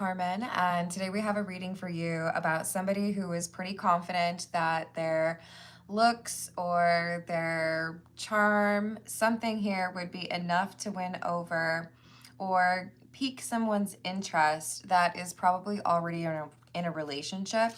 Carmen, and today we have a reading for you about somebody who is pretty confident that their looks or their charm, something here would be enough to win over or pique someone's interest that is probably already in a relationship.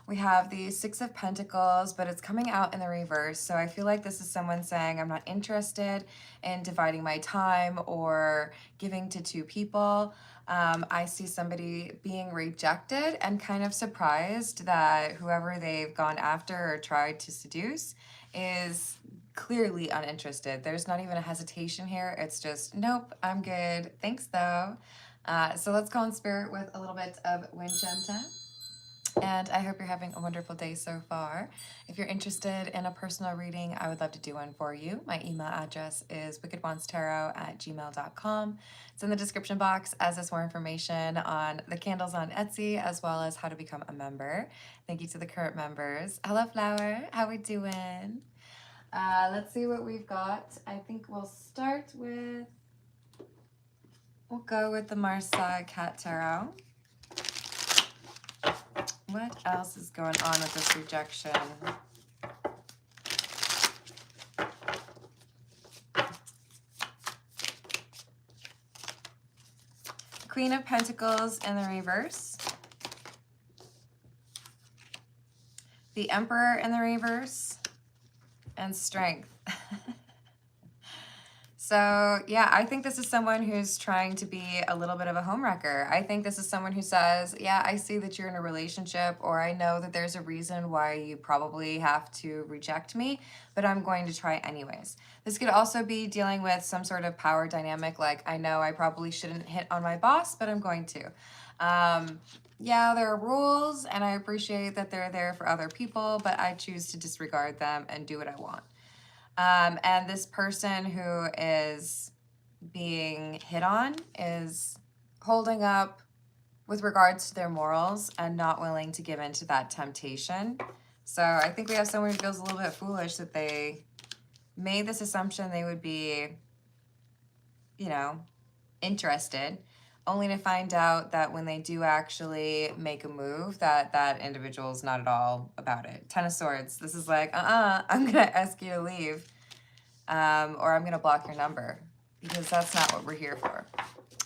We have the Six of Pentacles, but it's coming out in the reverse. So I feel like this is someone saying, I'm not interested in dividing my time or giving to two people. I see somebody being rejected and kind of surprised that whoever they've gone after or tried to seduce is clearly uninterested. There's not even a hesitation here. It's just, nope, I'm good. Thanks, though. So let's go in spirit with a little bit of Winchenta. And I hope you're having a wonderful day so far. If you're interested in a personal reading, I would love to do one for you. My email address is wickedwandstarot@gmail.com. It's in the description box, as is more information on the candles on Etsy, as well as how to become a member. Thank you to the current members. Hello, Flower. How we doing? Let's see what we've got. I think we'll go with the Marseille Cat Tarot. What else is going on with this rejection? Queen of Pentacles in the reverse. The Emperor in the reverse. And Strength. So yeah, I think this is someone who's trying to be a little bit of a homewrecker. I think this is someone who says, yeah, I see that you're in a relationship, or I know that there's a reason why you probably have to reject me, but I'm going to try anyways. This could also be dealing with some sort of power dynamic, like I know I probably shouldn't hit on my boss, but I'm going to. Yeah, there are rules, and I appreciate that they're there for other people, but I choose to disregard them and do what I want. And this person who is being hit on is holding up with regards to their morals and not willing to give in to that temptation. So I think we have someone who feels a little bit foolish that they made this assumption they would be, interested, only to find out that when they do actually make a move, that individual is not at all about it. Ten of Swords. This is like, I'm going to ask you to leave. Or I'm going to block your number, because that's not what we're here for.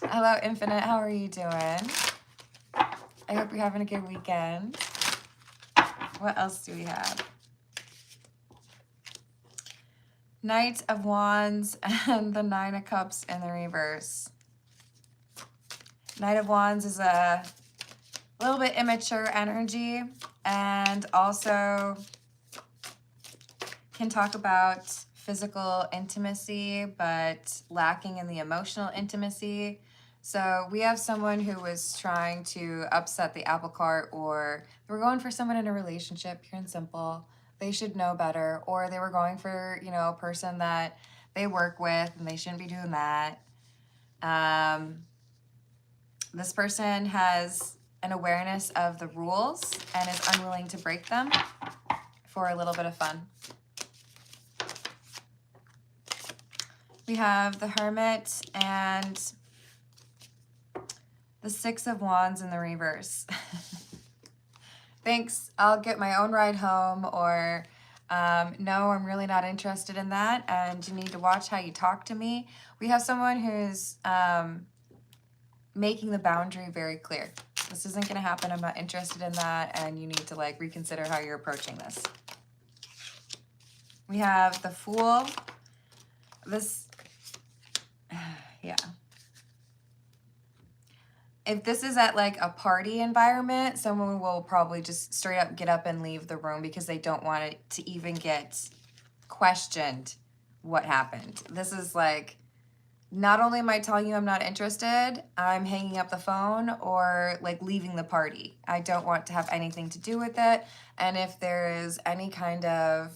Hello, Infinite. How are you doing? I hope you're having a good weekend. What else do we have? Knight of Wands and the Nine of Cups in the reverse. Knight of Wands is a little bit immature energy, and also can talk about physical intimacy, but lacking in the emotional intimacy. So we have someone who was trying to upset the apple cart, or they were going for someone in a relationship, pure and simple. They should know better, or they were going for, a person that they work with, and they shouldn't be doing that. This person has an awareness of the rules and is unwilling to break them for a little bit of fun. We have the Hermit and the Six of Wands in the reverse. Thanks, I'll get my own ride home, or no, I'm really not interested in that, and you need to watch how you talk to me. We have someone who's making the boundary very clear. This isn't going to happen. I'm not interested in that, and you need to reconsider how you're approaching this. We have the Fool. Yeah. If this is at a party environment, someone will probably just straight up get up and leave the room because they don't want it to even get questioned what happened. This is not only am I telling you I'm not interested, I'm hanging up the phone or leaving the party. I don't want to have anything to do with it. And if there is any kind of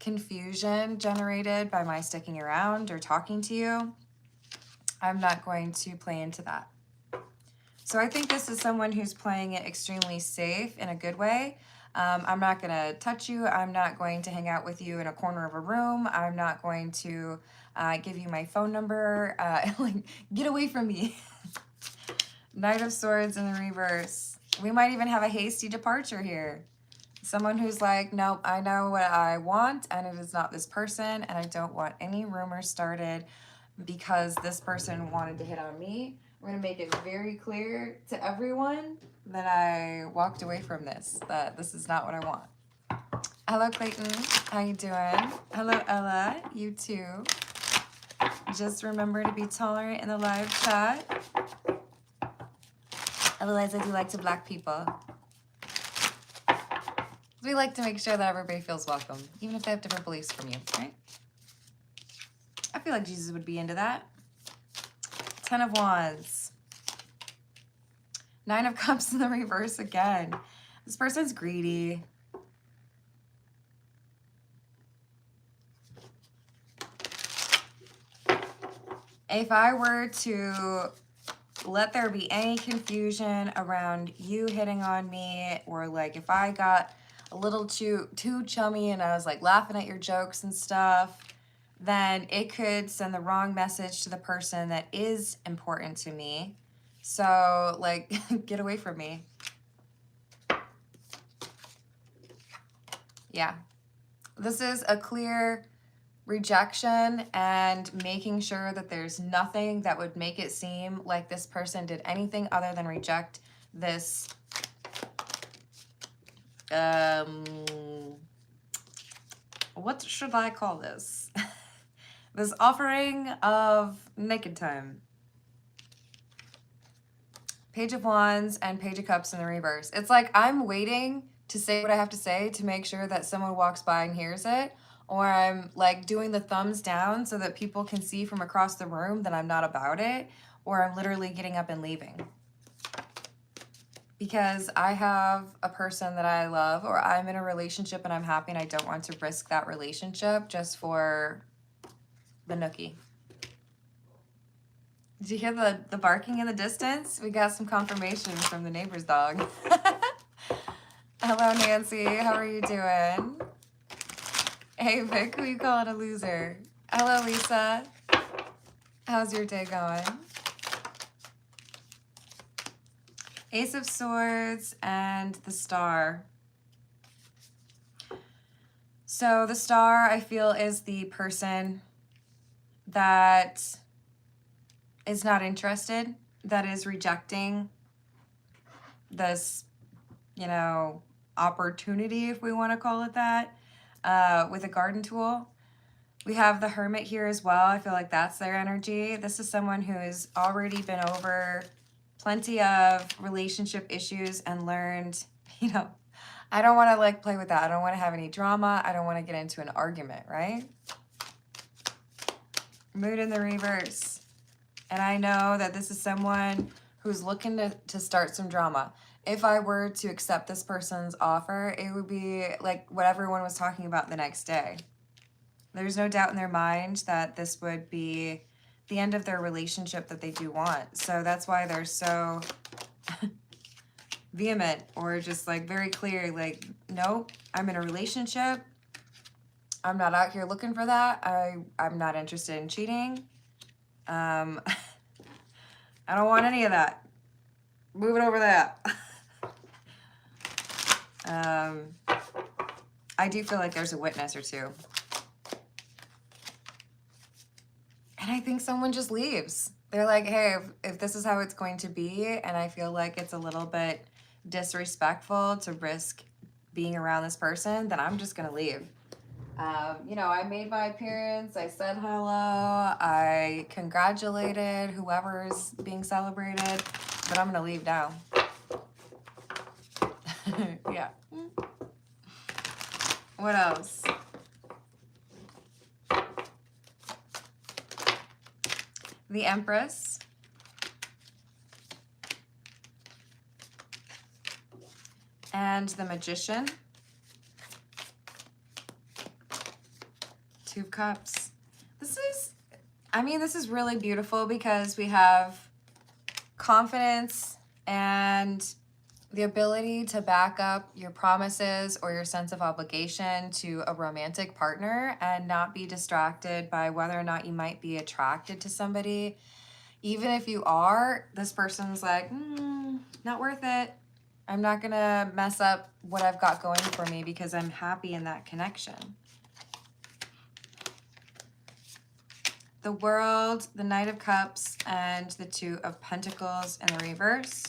confusion generated by my sticking around or talking to you, I'm not going to play into that. So I think this is someone who's playing it extremely safe in a good way. I'm not going to touch you. I'm not going to hang out with you in a corner of a room. I'm not going to give you my phone number. Get away from me. Knight of Swords in the reverse. We might even have a hasty departure here. Someone who's like, nope, I know what I want and it is not this person and I don't want any rumors started because this person wanted to hit on me. I'm going to make it very clear to everyone that I walked away from this, that this is not what I want. Hello, Clayton. How you doing? Hello, Ella. You too. Just remember to be tolerant in the live chat. Otherwise, I do like to block people. We like to make sure that everybody feels welcome, even if they have different beliefs from you, right? I feel like Jesus would be into that. 10 of Wands. 9 of Cups in the reverse again. This person's greedy. If I were to let there be any confusion around you hitting on me, or like if I got a little too chummy and I was like laughing at your jokes and stuff, then it could send the wrong message to the person that is important to me. So like, get away from me. Yeah. This is a clear rejection and making sure that there's nothing that would make it seem like this person did anything other than reject this what should I call this? This offering of naked time. Page of Wands and Page of Cups in the reverse. It's like I'm waiting to say what I have to say to make sure that someone walks by and hears it, or I'm like doing the thumbs down so that people can see from across the room that I'm not about it, or I'm literally getting up and leaving. Because I have a person that I love, or I'm in a relationship and I'm happy and I don't want to risk that relationship just for the nookie. Did you hear the barking in the distance? We got some confirmation from the neighbor's dog. Hello, Nancy. How are you doing? Hey, Vic, who you calling a loser? Hello, Lisa. How's your day going? Ace of Swords and the Star. So the Star, I feel, is the person that is not interested, that is rejecting this, you know, opportunity, if we want to call it that, with a garden tool. We have the Hermit here as well. I feel like that's their energy. This is someone who has already been over plenty of relationship issues and learned, you know, I don't want to like play with that. I don't want to have any drama. I don't want to get into an argument, right? Moon in the reverse. And I know that this is someone who's looking to start some drama. If I were to accept this person's offer, it would be like what everyone was talking about the next day. There's no doubt in their mind that this would be the end of their relationship that they do want. So that's why they're so vehement, or just like very clear, like, nope, I'm in a relationship. I'm not out here looking for that. I'm not interested in cheating. I don't want any of that. Moving over that. I do feel like there's a witness or two. And I think someone just leaves. They're like, hey, if this is how it's going to be, and I feel like it's a little bit disrespectful to risk being around this person, then I'm just going to leave. You know, I made my appearance. I said hello. I congratulated whoever's being celebrated, but I'm going to leave now. Yeah. What else? The Empress. And the Magician. Two of Cups. This is really beautiful because we have confidence and the ability to back up your promises or your sense of obligation to a romantic partner and not be distracted by whether or not you might be attracted to somebody. Even if you are, this person's like, not worth it. I'm not going to mess up what I've got going for me because I'm happy in that connection. The World, the Knight of Cups, and the Two of Pentacles in the reverse.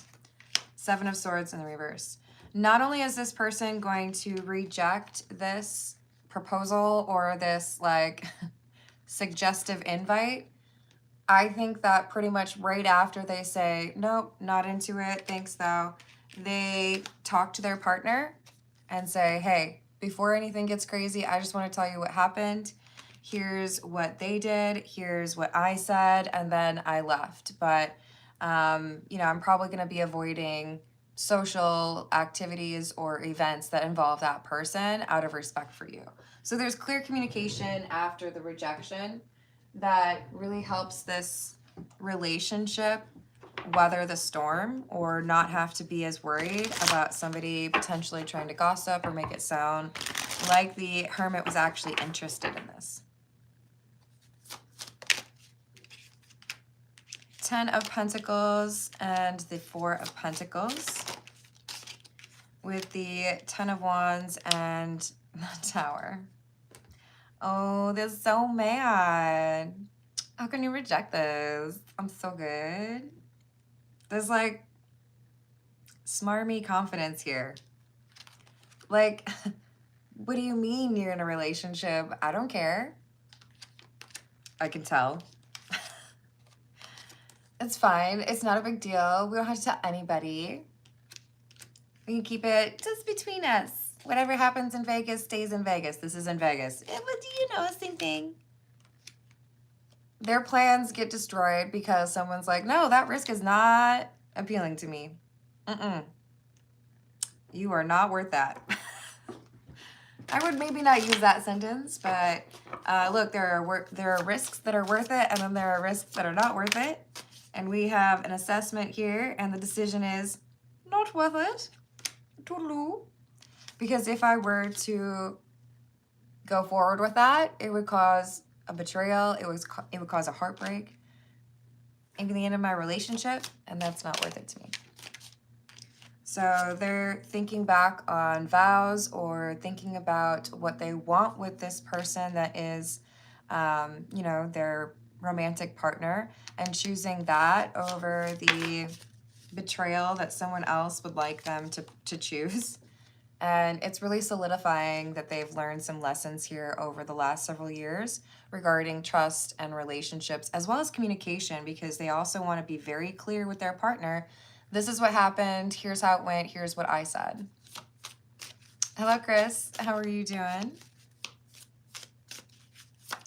Seven of Swords in the reverse. Not only is this person going to reject this proposal or this like suggestive invite, I think that pretty much right after they say, nope, not into it, thanks though, they talk to their partner and say, hey, before anything gets crazy, I just want to tell you what happened. Here's what they did. Here's what I said. And then I left. But, you know, I'm probably going to be avoiding social activities or events that involve that person out of respect for you. So there's clear communication after the rejection that really helps this relationship weather the storm or not have to be as worried about somebody potentially trying to gossip or make it sound like the Hermit was actually interested in this. Ten of Pentacles and the Four of Pentacles with the Ten of Wands and the Tower. Oh, they're so mad. How can you reject this? I'm so good. There's like smarmy confidence here. Like, what do you mean you're in a relationship? I don't care. I can tell. It's fine. It's not a big deal. We don't have to tell anybody. We can keep it just between us. Whatever happens in Vegas stays in Vegas. This is in Vegas. But do you know, same thing. Their plans get destroyed because someone's like, no, that risk is not appealing to me. You are not worth that. I would maybe not use that sentence, but look, there are risks that are worth it, and then there are risks that are not worth it. And we have an assessment here, and the decision is not worth it. Toodaloo. Because if I were to go forward with that, it would cause a betrayal. It would cause a heartbreak. Maybe the end of my relationship, and that's not worth it to me. So they're thinking back on vows or thinking about what they want with this person that is, you know, their romantic partner, and choosing that over the betrayal that someone else would like them to choose. And it's really solidifying that they've learned some lessons here over the last several years regarding trust and relationships, as well as communication, because they also want to be very clear with their partner. This is what happened. Here's how it went. Here's what I said. Hello, Chris. How are you doing?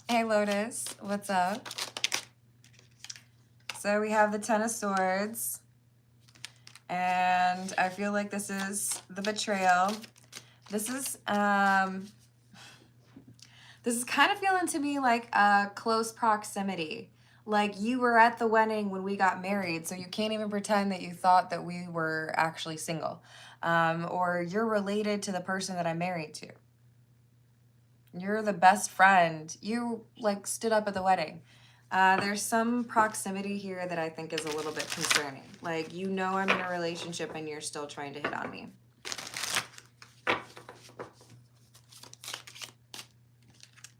Hey, Lotus. What's up? So we have the Ten of Swords. And I feel like this is the betrayal. This is kind of feeling to me like a close proximity. Like you were at the wedding when we got married, so you can't even pretend that you thought that we were actually single. Or you're related to the person that I'm married to. You're the best friend. You like stood up at the wedding. There's some proximity here that I think is a little bit concerning. Like, you know I'm in a relationship and you're still trying to hit on me.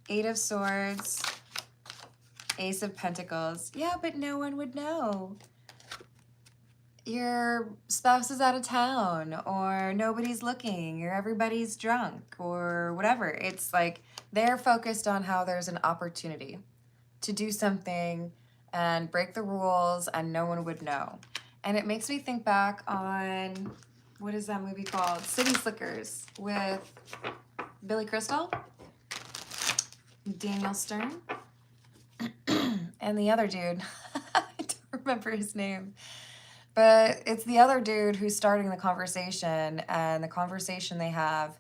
Eight of Swords. Ace of Pentacles. Yeah, but no one would know. Your spouse is out of town, or nobody's looking, or everybody's drunk, or whatever. It's like they're focused on how there's an opportunity to do something and break the rules and no one would know. And it makes me think back on, what is that movie called? City Slickers with Billy Crystal, Daniel Stern, and the other dude. I don't remember his name. But it's the other dude who's starting the conversation, and the conversation they have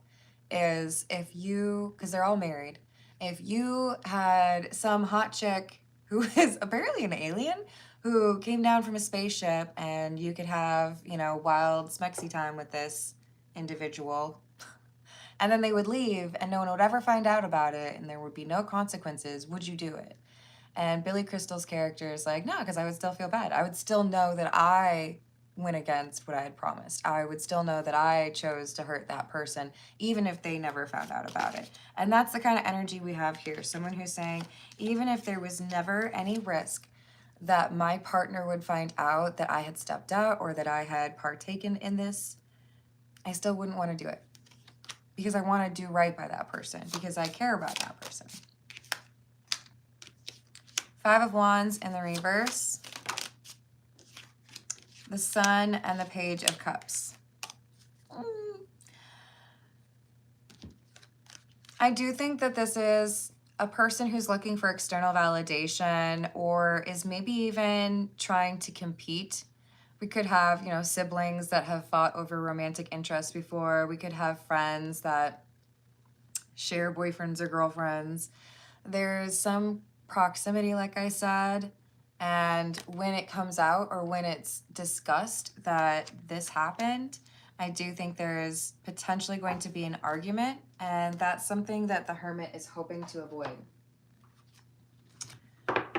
is if you, because they're all married, if you had some hot chick who is apparently an alien who came down from a spaceship and you could have, you know, wild smexy time with this individual, and then they would leave and no one would ever find out about it and there would be no consequences, would you do it? And Billy Crystal's character is like, no, because I would still feel bad. I would still know that I went against what I had promised. I would still know that I chose to hurt that person, even if they never found out about it. And that's the kind of energy we have here. Someone who's saying, even if there was never any risk that my partner would find out that I had stepped out or that I had partaken in this, I still wouldn't want to do it. Because I want to do right by that person. Because I care about that person. Five of Wands in the reverse. The Sun and the Page of Cups. I do think that this is a person who's looking for external validation or is maybe even trying to compete. We could have, you know, siblings that have fought over romantic interests before. We could have friends that share boyfriends or girlfriends. There's some proximity, like I said. And when it comes out or when it's discussed that this happened, I do think there is potentially going to be an argument, and that's something that the Hermit is hoping to avoid.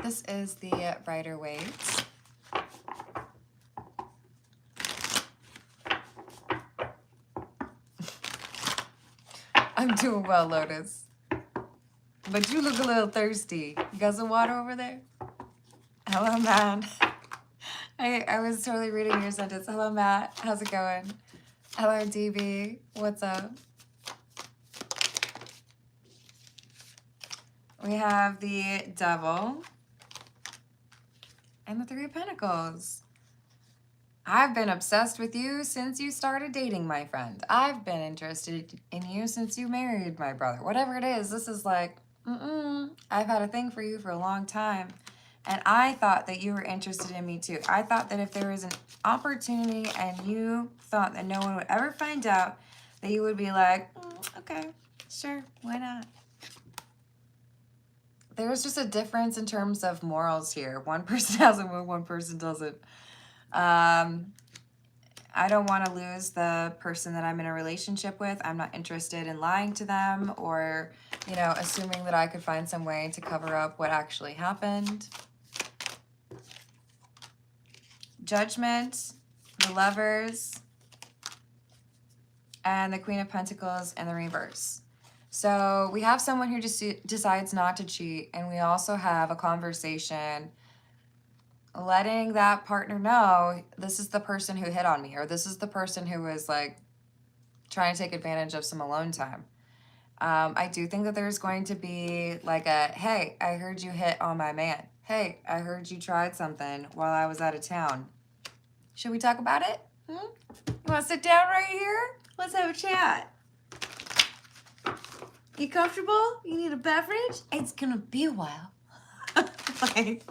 This is the Rider-Waite. I'm doing well, Lotus. But you look a little thirsty. You got some water over there? Hello, man. I was totally reading your sentence. Hello, Matt. How's it going? Hello, DB. What's up? We have the Devil and the Three of Pentacles. I've been obsessed with you since you started dating my friend. I've been interested in you since you married my brother. Whatever it is, this is like, I've had a thing for you for a long time. And I thought that you were interested in me too. I thought that if there was an opportunity and you thought that no one would ever find out, that you would be like, okay, sure, why not? There's just a difference in terms of morals here. One person has them, one person doesn't. I don't want to lose the person that I'm in a relationship with. I'm not interested in lying to them or, you know, assuming that I could find some way to cover up what actually happened. Judgment, the Lovers, and the Queen of Pentacles in the reverse. So we have someone who just decides not to cheat, and we also have a conversation letting that partner know this is the person who hit on me, or this is the person who was like trying to take advantage of some alone time. I do think that there's going to be like a, hey, I heard you hit on my man. Hey, I heard you tried something while I was out of town. Should we talk about it? You want to sit down right here? Let's have a chat. You comfortable? You need a beverage? It's gonna be a while. Like,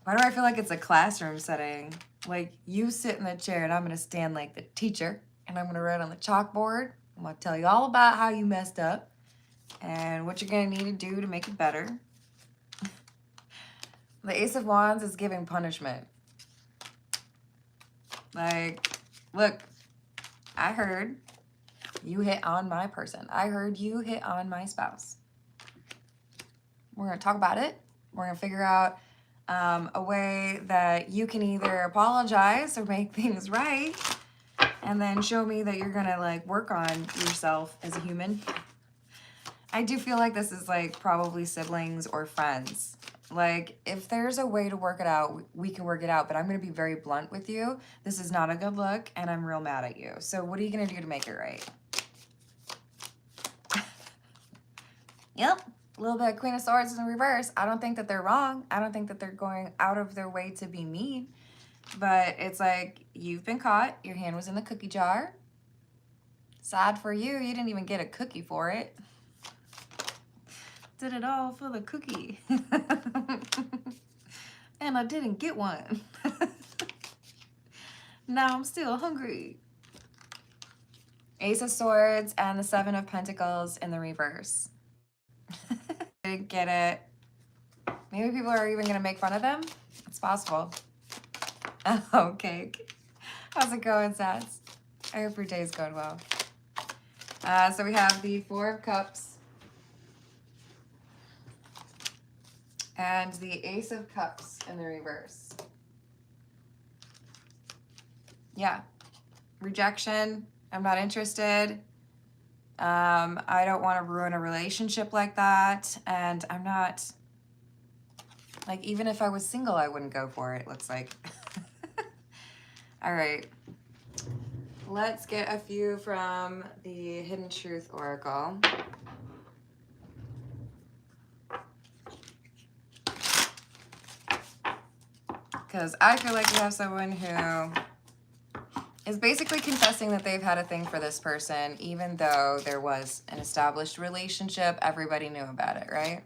why do I feel like it's a classroom setting? Like, you sit in the chair and I'm gonna stand like the teacher and I'm gonna write on the chalkboard. I'm gonna tell you all about how you messed up and what you're gonna need to do to make it better. The Ace of Wands is giving punishment. Like, look, I heard you hit on my person. I heard you hit on my spouse. We're going to talk about it. We're going to figure out a way that you can either apologize or make things right, and then show me that you're going to like work on yourself as a human. I do feel like this is like probably siblings or friends. Like, if there's a way to work it out, we can work it out, but I'm going to be very blunt with you. This is not a good look, and I'm real mad at you. So what are you going to do to make it right? Yep, a little bit of Queen of Swords in reverse. I don't think that they're wrong. I don't think that they're going out of their way to be mean. But it's like, you've been caught. Your hand was in the cookie jar. Sad for you. You didn't even get a cookie for it. Did it all for the cookie. And I didn't get one. Now I'm still hungry. Ace of Swords and the Seven of Pentacles in the reverse. Didn't get it. Maybe people are even gonna make fun of them. It's possible. Oh, cake. How's it going, Sats? I hope your day's going well. So we have the Four of Cups. And the Ace of Cups in the reverse. Yeah. Rejection. I'm not interested. I don't want to ruin a relationship like that. And I'm not, like, even if I was single, I wouldn't go for it, looks like. All right. Let's get a few from the Hidden Truth Oracle. Because I feel like we have someone who is basically confessing that they've had a thing for this person, even though there was an established relationship. Everybody knew about it, right?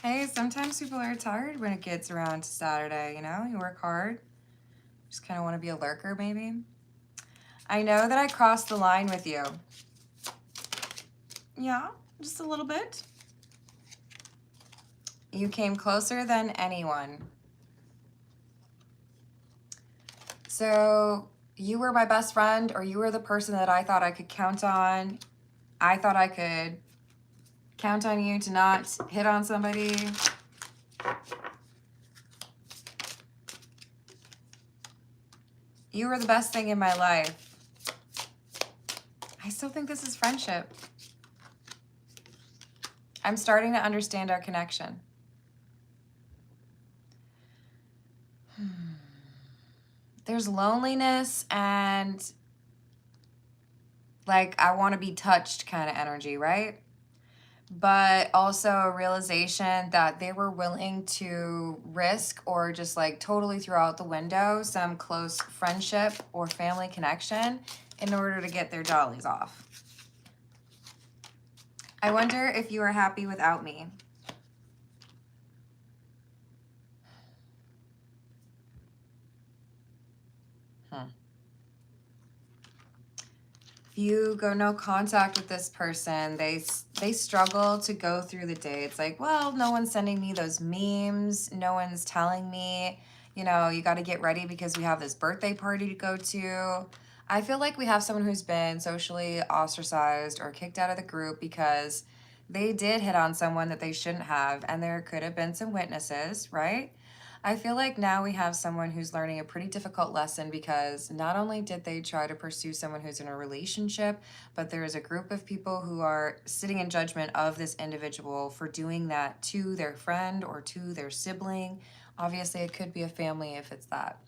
Hey, sometimes people are tired when it gets around to Saturday, you know? You work hard. Just kind of want to be a lurker, maybe. I know that I crossed the line with you. Yeah, just a little bit. You came closer than anyone. So you were my best friend, or you were the person that I thought I could count on. I thought I could count on you to not hit on somebody. You were the best thing in my life. I still think this is friendship. I'm starting to understand our connection. There's loneliness and like I want to be touched kind of energy, right? But also a realization that they were willing to risk or just like totally throw out the window some close friendship or family connection in order to get their dollies off. I wonder if you are happy without me. If you go no contact with this person, they struggle to go through the day. It's like, well, no one's sending me those memes. No one's telling me, you know, you got to get ready because we have this birthday party to go to. I feel like we have someone who's been socially ostracized or kicked out of the group because they did hit on someone that they shouldn't have, and there could have been some witnesses, right? I feel like now we have someone who's learning a pretty difficult lesson because not only did they try to pursue someone who's in a relationship, but there is a group of people who are sitting in judgment of this individual for doing that to their friend or to their sibling. Obviously, it could be a family if it's that.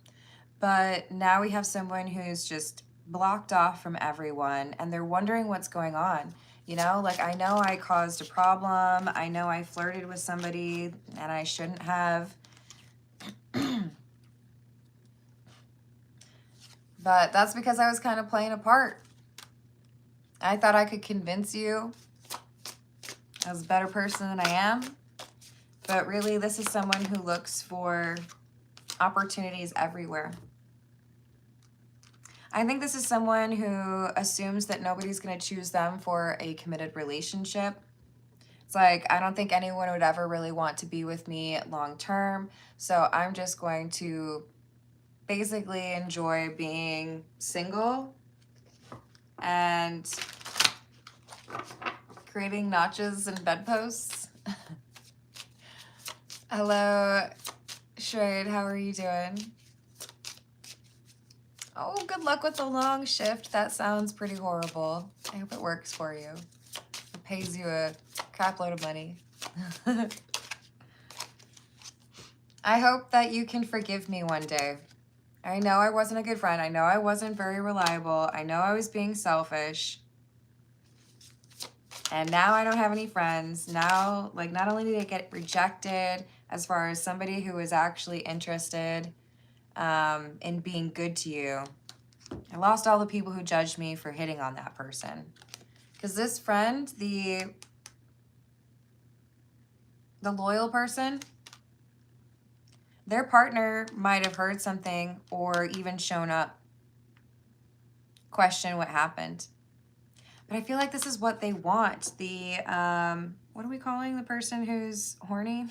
But now we have someone who's just blocked off from everyone and they're wondering what's going on. You know, like I know I caused a problem. I know I flirted with somebody and I shouldn't have. But that's because I was kind of playing a part. I thought I could convince you I was a better person than I am. But really, this is someone who looks for opportunities everywhere. I think this is someone who assumes that nobody's going to choose them for a committed relationship. It's like, I don't think anyone would ever really want to be with me long term. So I'm just going to basically enjoy being single and creating notches and bedposts. Hello, Shrade, how are you doing? Oh, good luck with the long shift. That sounds pretty horrible. I hope it works for you. It pays you a crap load of money. I hope that you can forgive me one day. I know I wasn't a good friend. I know I wasn't very reliable. I know I was being selfish. And now I don't have any friends. Now, like, not only did I get rejected as far as somebody who was actually interested in being good to you, I lost all the people who judged me for hitting on that person. Because this friend, the loyal person, their partner might have heard something or even shown up, question what happened. But I feel like this is what they want. The, what are we calling the person who's horny?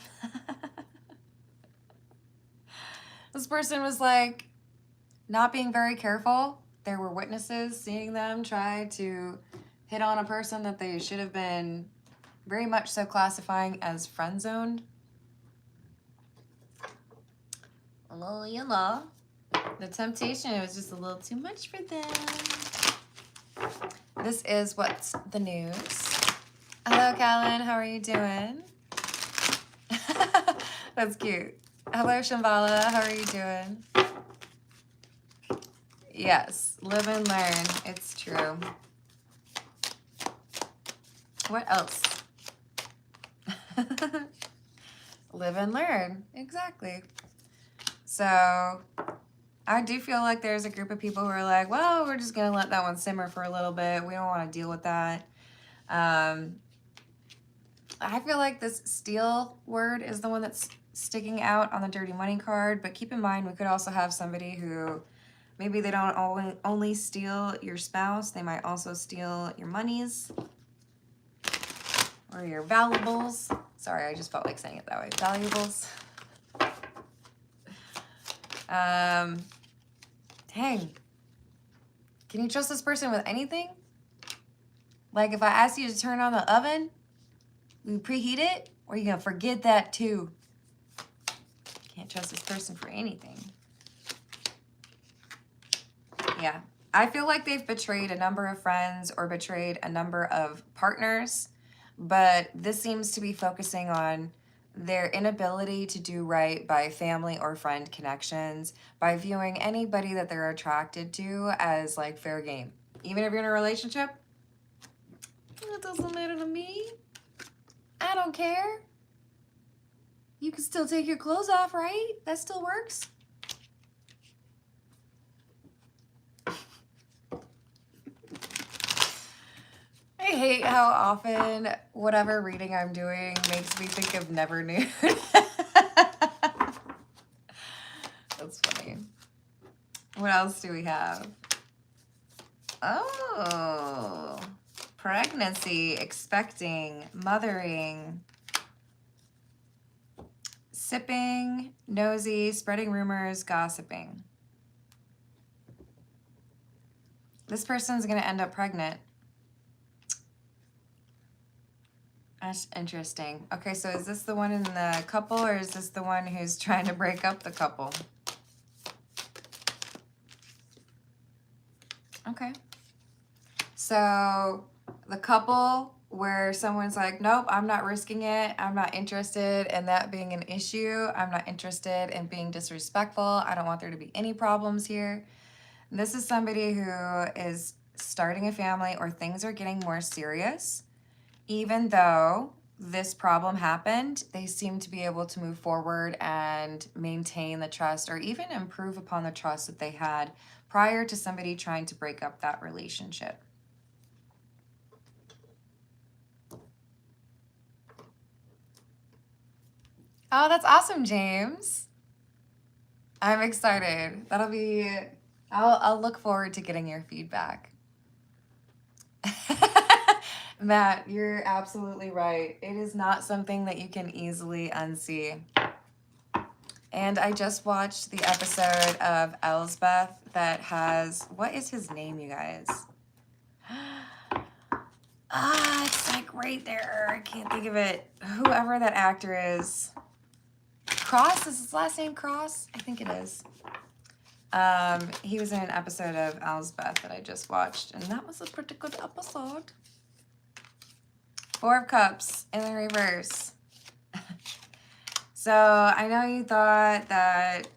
This person was like not being very careful. There were witnesses seeing them try to hit on a person that they should have been Very much so classifying as friend zoned. Oh, you know. The temptation was just a little too much for them. This is What's the News. Hello, Callan. How are you doing? That's cute. Hello, Shambhala. How are you doing? Yes, live and learn. It's true. What else? Live and learn. Exactly. So I do feel like there's a group of people who are like, well, we're just going to let that one simmer for a little bit. We don't want to deal with that. I feel like this steal word is the one that's sticking out on the dirty money card. But keep in mind, we could also have somebody who maybe they don't only steal your spouse. They might also steal your monies or your valuables. Sorry, I just felt like saying it that way. Valuables. Dang. Can you trust this person with anything? Like if I ask you to turn on the oven, you preheat it, or you gonna forget that too? Can't trust this person for anything. Yeah. I feel like they've betrayed a number of friends or betrayed a number of partners, but this seems to be focusing on their inability to do right by family or friend connections, by viewing anybody that they're attracted to as like fair game. Even if you're in a relationship, it doesn't matter to me. I don't care. You can still take your clothes off, right? That still works. I hate how often whatever reading I'm doing makes me think of Never Nude. That's funny. What else do we have? Oh, pregnancy, expecting, mothering, sipping, nosy, spreading rumors, gossiping. This person's going to end up pregnant. That's interesting. Okay, so is this the one in the couple, or is this the one who's trying to break up the couple? Okay. So the couple where someone's like, nope, I'm not risking it. I'm not interested in that being an issue. I'm not interested in being disrespectful. I don't want there to be any problems here. And this is somebody who is starting a family or things are getting more serious. Even though this problem happened, they seem to be able to move forward and maintain the trust or even improve upon the trust that they had prior to somebody trying to break up that relationship. Oh, that's awesome, James. I'm excited. That'll be, I'll look forward to getting your feedback. Matt, you're absolutely right. It is not something that you can easily unsee. And I just watched the episode of Elsbeth that has, what is his name, you guys? It's like right there. I can't think of it. Whoever that actor is. Cross? Is his last name Cross? I think it is. He was in an episode of Elsbeth that I just watched, and that was a pretty good episode. Four of Cups in the reverse. So I know you thought that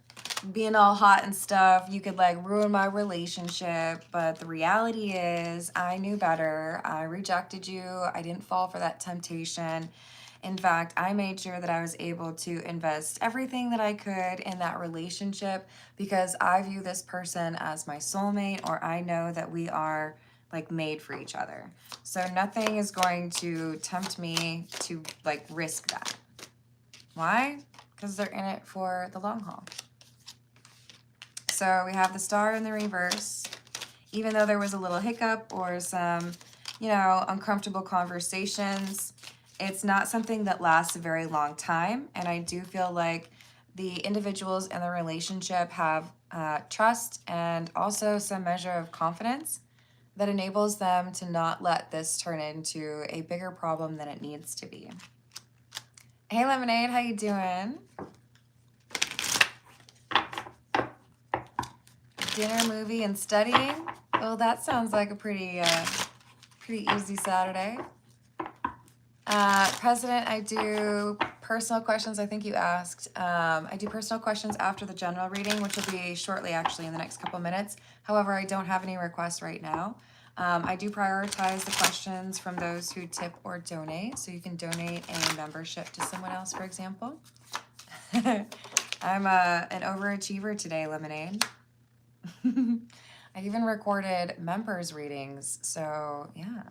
being all hot and stuff, you could like ruin my relationship, but the reality is I knew better. I rejected you. I didn't fall for that temptation. In fact, I made sure that I was able to invest everything that I could in that relationship because I view this person as my soulmate, or I know that we are like made for each other. So nothing is going to tempt me to like risk that. Why? Because they're in it for the long haul. So we have the Star in the reverse. Even though there was a little hiccup or some, uncomfortable conversations, it's not something that lasts a very long time. And I do feel like the individuals in the relationship have trust and also some measure of confidence. that enables them to not let this turn into a bigger problem than it needs to be. Hey Lemonade, how you doing? Dinner, movie, and studying. Well, that sounds like a pretty easy Saturday. President, I do personal questions. I think you asked. I do personal questions after the general reading, which will be shortly, actually, in the next couple minutes. However, I don't have any requests right now. I do prioritize the questions from those who tip or donate. So you can donate a membership to someone else, for example. I'm an overachiever today, Lemonade. I even recorded members readings. So, yeah.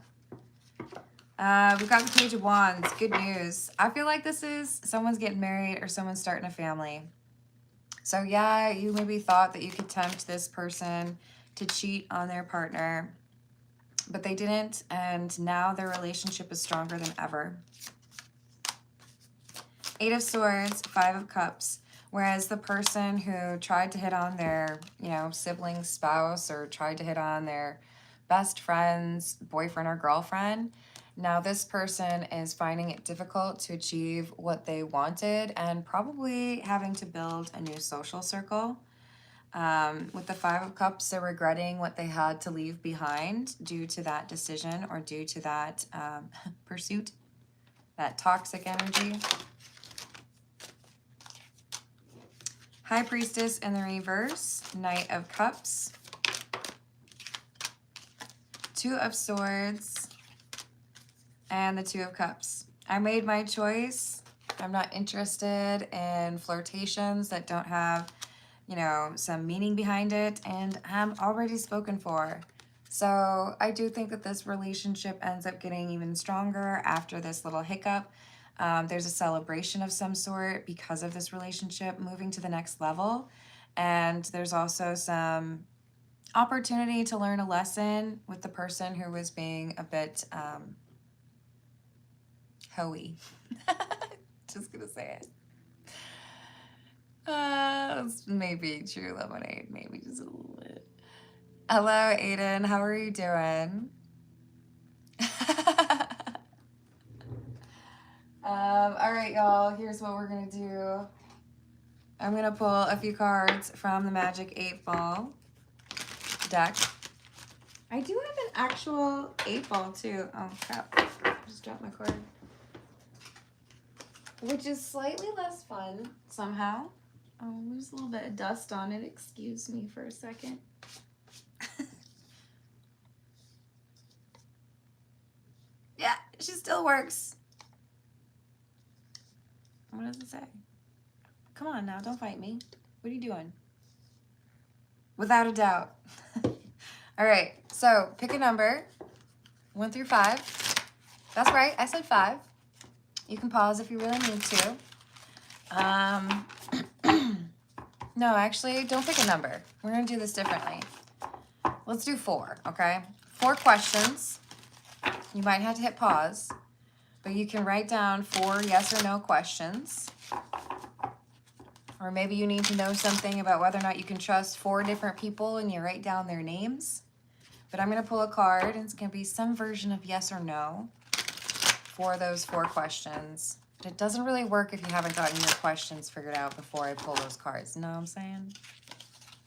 We've got the Page of Wands. Good news. I feel like this is someone's getting married or someone's starting a family. So yeah, you maybe thought that you could tempt this person to cheat on their partner, but they didn't, and now their relationship is stronger than ever. 8 of Swords, 5 of Cups. Whereas the person who tried to hit on their, sibling, spouse, or tried to hit on their best friend's boyfriend or girlfriend, now this person is finding it difficult to achieve what they wanted and probably having to build a new social circle. With the 5 of Cups, they're regretting what they had to leave behind due to that decision or due to that pursuit, that toxic energy. High Priestess in the reverse, Knight of Cups, 2 of Swords, and the 2 of Cups. I made my choice. I'm not interested in flirtations that don't have, some meaning behind it, and I'm already spoken for. So I do think that this relationship ends up getting even stronger after this little hiccup. There's a celebration of some sort because of this relationship moving to the next level. And there's also some opportunity to learn a lesson with the person who was being a bit hoey. Just gonna say it. Maybe true, Lemonade. Maybe just a little bit. Hello, Aiden. How are you doing? All right, y'all. Here's what we're gonna do. I'm gonna pull a few cards from the Magic 8 Ball deck. I do have an actual 8 ball too. Oh crap! I just dropped my card. Which is slightly less fun somehow. Oh, there's a little bit of dust on it. Excuse me for a second. Yeah, she still works. What does it say? Come on now, don't fight me. What are you doing? Without a doubt. All right, so pick a number, 1 through 5. That's right, I said 5. You can pause if you really need to. No, actually, don't pick a number. We're gonna do this differently. Let's do 4, okay? 4 questions. You might have to hit pause, but you can write down 4 yes or no questions. Or maybe you need to know something about whether or not you can trust 4 different people and you write down their names. But I'm gonna pull a card and it's gonna be some version of yes or no for those 4 questions. But it doesn't really work if you haven't gotten your questions figured out before I pull those cards. You know what I'm saying?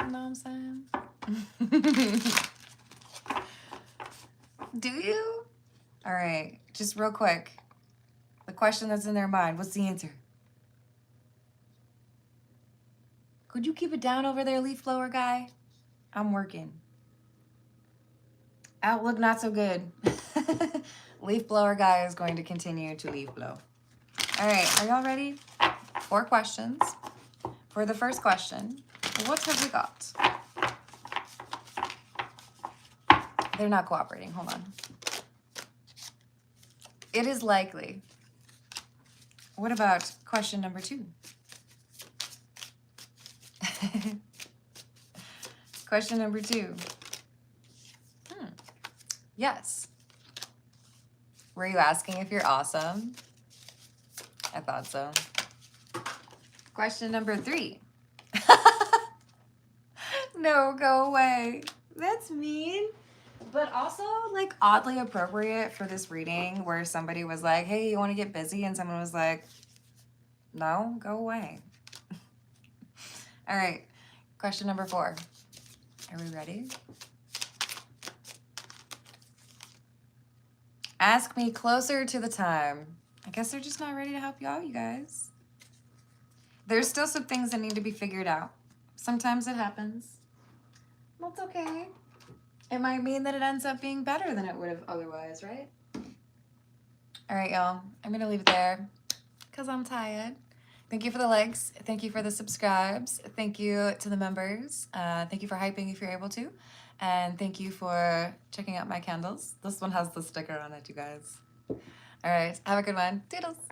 You know what I'm saying? Do you? All right, just real quick. The question that's in their mind, what's the answer? Could you keep it down over there, leaf blower guy? I'm working. Outlook not so good. Leaf blower guy is going to continue to leaf blow. All right, are y'all ready? 4 questions. For the first question, what have we got? They're not cooperating, hold on. It is likely. What about question number 2? Question number 2. Yes. Were you asking if you're awesome? I thought so. Question number 3. No, go away. That's mean. But also, like, oddly appropriate for this reading where somebody was like, hey, you want to get busy? And someone was like, no, go away. All right, question number 4. Are we ready? Ask me closer to the time. I guess they're just not ready to help you out, you guys. There's still some things that need to be figured out. Sometimes it happens. That's okay. It might mean that it ends up being better than it would have otherwise, right? All right, y'all. I'm going to leave it there because I'm tired. Thank you for the likes. Thank you for the subscribes. Thank you to the members. Thank you for hyping if you're able to. And thank you for checking out my candles. This one has the sticker on it, you guys. All right. Have a good one. Doodles.